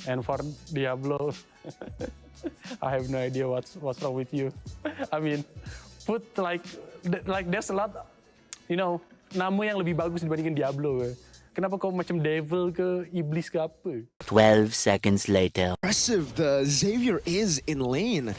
And for Diablo, I have no idea what's wrong with you. I mean, put like there's a lot, you know, nama yang lebih bagus dibandingin Diablo. Kenapa kau macam devil ke iblis ke apa? 12 seconds later. Impressive the Xavier is in lane.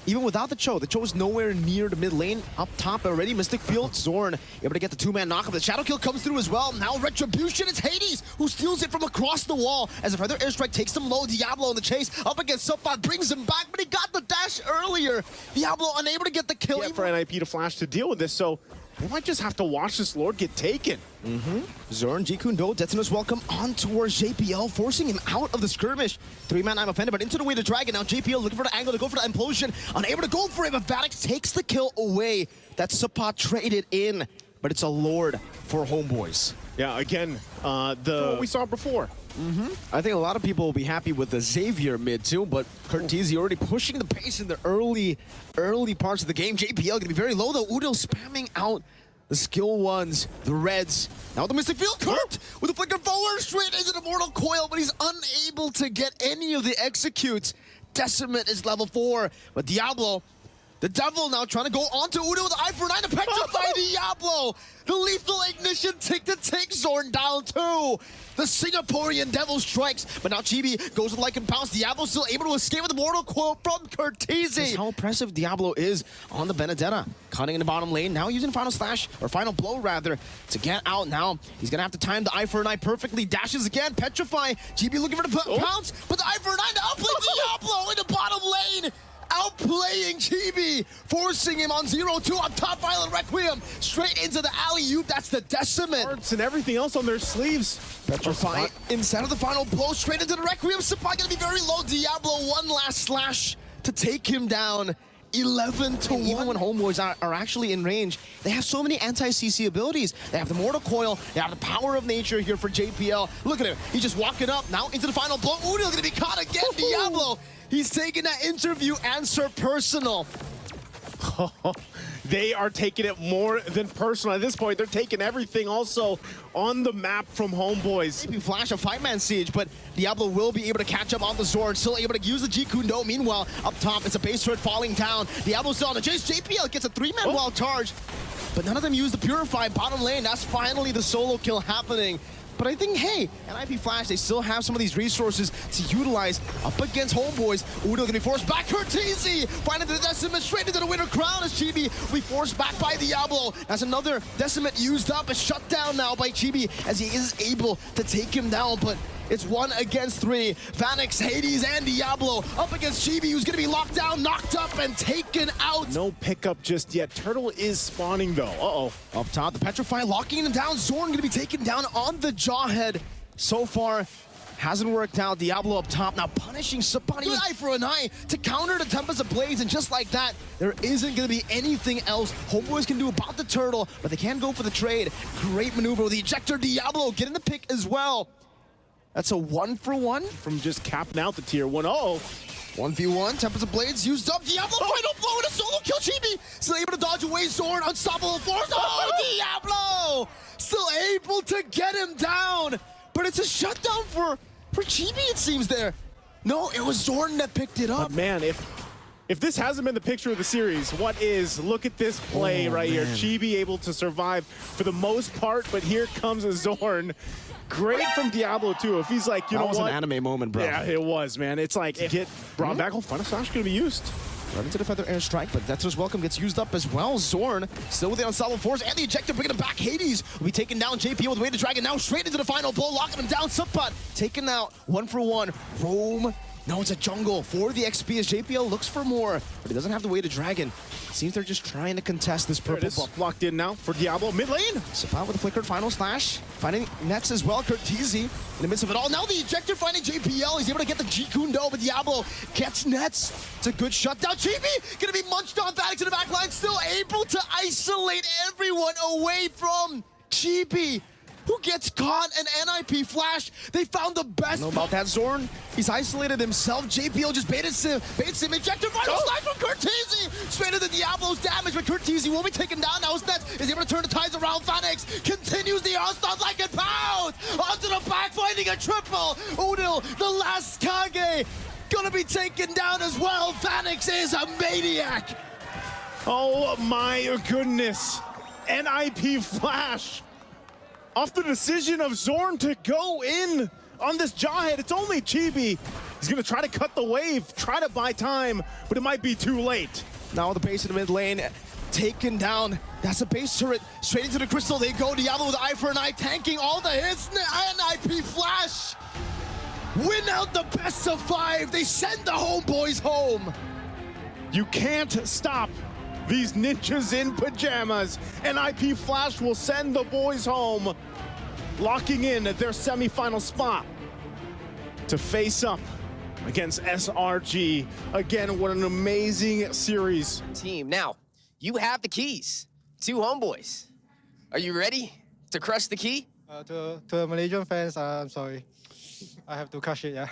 Even without the Cho is nowhere near the mid lane. Up top already, Mystic Field, Zorn able to get the two-man knockup. The Shadow Kill comes through as well. Now Retribution, it's Hades who steals it from across the wall. As a further airstrike takes him low, Diablo in the chase, up against Subbot, brings him back, but he got the dash earlier. Diablo unable to get the kill. Yeah, for NIP to flash to deal with this, so they might just have to watch this Lord get taken. Zorn, Jikundo, Detonus welcome on towards JPL, forcing him out of the skirmish. Three-man, I'm offended, but into the way to Dragon. Now JPL looking for the angle to go for the implosion. Unable to go for it, but Vanix takes the kill away. That Subbot traded in, but it's a Lord for Homebois. Yeah, again, what we saw before. I think a lot of people will be happy with the Xavier mid too, but Curtizi already pushing the pace in the early parts of the game. JPL gonna be very low though. UDIL spamming out the skill ones, the Reds. Now the Mystic Field, Kurt with a flicker forward straight into the Mortal Coil, but he's unable to get any of the executes. Decimate is level 4, but Diablo, the Devil now trying to go onto UDIL with the eye for 9 to petrify Diablo. The lethal ignition to take Zorn down too. The Singaporean Devil strikes, but now Chibi goes with Lycan Pounce. Diablo still able to escape with the Mortal Coil from Curtizi. How impressive Diablo is on the Benedetta. Cutting in the bottom lane, now using Final Slash, or Final Blow rather, to get out now. He's gonna have to time the eye for an eye perfectly. Dashes again, Petrify. Chibi looking for the pounce, but the eye for an eye to outplay Diablo in the bottom lane. Outplaying Chibi, forcing him on 0-2 on top. Violent Requiem straight into the alley-oop. That's the Decimate. Hearts and everything else on their sleeves. Petrify instead of the final blow straight into the Requiem. Supply gonna be very low. Diablo one last slash to take him down. 11-1. Even when Homebois are actually in range, they have so many anti-CC abilities. They have the Mortal Coil, they have the power of nature here for JPL. Look at him, he's just walking up, now into the final blow. UDIL gonna be caught again, Diablo. He's taking that interview answer personal. They are taking it more than personal. At this point, they're taking everything also on the map from Homebois. Maybe flash a 5-man siege, but Diablo will be able to catch up on the Zorn, still able to use the Jikundo. Meanwhile, up top, it's a base turret falling down. Diablo's still on the chase. JPL gets a 3-man wall charge, but none of them use the Purify bottom lane. That's finally the solo kill happening. But I think, hey, NIP Flash, they still have some of these resources to utilize up against Homebois. UDIL gonna be forced back. Curtizi finding the Decimate straight into the Winter Crown as Chibi will be forced back by Diablo. That's another Decimate used up. It's shut down now by Chibi as he is able to take him down. But it's 1 against 3. Vanix, Hades, and Diablo up against Chibi, who's gonna be locked down, knocked up, and taken out. No pickup just yet. Turtle is spawning though. Uh-oh. Up top, the Petrify locking him down. Zorn gonna be taken down on the Jawhead. So far, hasn't worked out. Diablo up top now punishing Sabani with eye for an eye to counter the Tempest of Blades, and just like that, there isn't gonna be anything else Homebois can do about the Turtle, but they can go for the trade. Great maneuver with the ejector. Diablo getting the pick as well. That's a 1-for-1 from just capping out the tier 1. Uh-oh. 1v1, Tempest of Blades used up. Diablo final blow and a solo kill. Chibi still able to dodge away. Zorn, unstoppable force. Oh, Diablo! Still able to get him down. But it's a shutdown for Chibi, it seems there. No, it was Zorn that picked it up. But man, if this hasn't been the picture of the series, what is? Look at this play right here. Chibi able to survive for the most part, but here comes a Zorn. Great from Diablo too. If he's like, you know what? That was an anime moment, bro. Yeah, it was, man. It's like, get brought back. Final Slash gonna be used. Right into the Feather Airstrike, but Detonus Welcome gets used up as well. Zorn still with the Unstoppable Force and the Ejector bringing him back. Hades will be taking down JP with the way to Dragon. Now straight into the final blow, locking him down. Subpot taken out 1-for-1. Roam. Now it's a jungle for the XP as JPL looks for more, but he doesn't have the way to Dragon. Seems they're just trying to contest this purple buff. Locked in now for Diablo mid lane. Subpot with a flickered Final Slash, finding nets as well. Curtizi in the midst of it all. Now the Ejector finding JPL. He's able to get the Jikundo, but Diablo gets nets. It's a good shutdown. Chibi gonna be munched on. Vanix in the back line, still able to isolate everyone away from Chibi. who gets caught, and NIP Flash, they found the best. Know about that, Zorn? He's isolated himself. JPL just baits him, ejected vital slice from Curtizi! Straight into Diablo's damage, but Curtizi will be taken down now. Snets is able to turn the tides around. Phoenix continues the onslaught like a pound! Onto the back, finding a triple! UDIL, the last Kage, gonna be taken down as well. Phoenix is a maniac! Oh my goodness. NIP Flash. Off the decision of Zorn to go in on this Jawhead. It's only Chibi. He's gonna try to cut the wave, try to buy time, but it might be too late. Now the base in the mid lane, taken down. That's a base turret. Straight into the crystal they go. Diablo with eye for an eye, tanking all the hits. NIP Flash win out the best of 5. They send the Homeboys home. You can't stop these ninjas in pajamas. NIP Flash will send the boys home, locking in their semifinal spot to face up against SRG. Again, what an amazing series. Team. Now, you have the keys to Homeboys. Are you ready to crush the key? To the Malaysian fans, I'm sorry. I have to crush it, yeah.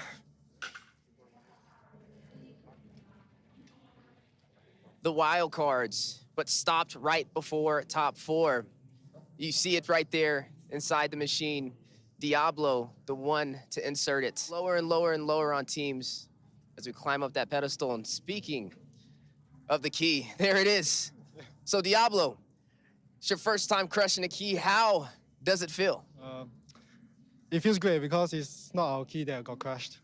The wild cards, but stopped right before top 4. You see it right there inside the machine. Diablo, the one to insert it. Lower and lower and lower on teams as we climb up that pedestal. And speaking of the key, there it is. So Diablo, it's your first time crushing a key. How does it feel? It feels great because it's not our key that got crushed.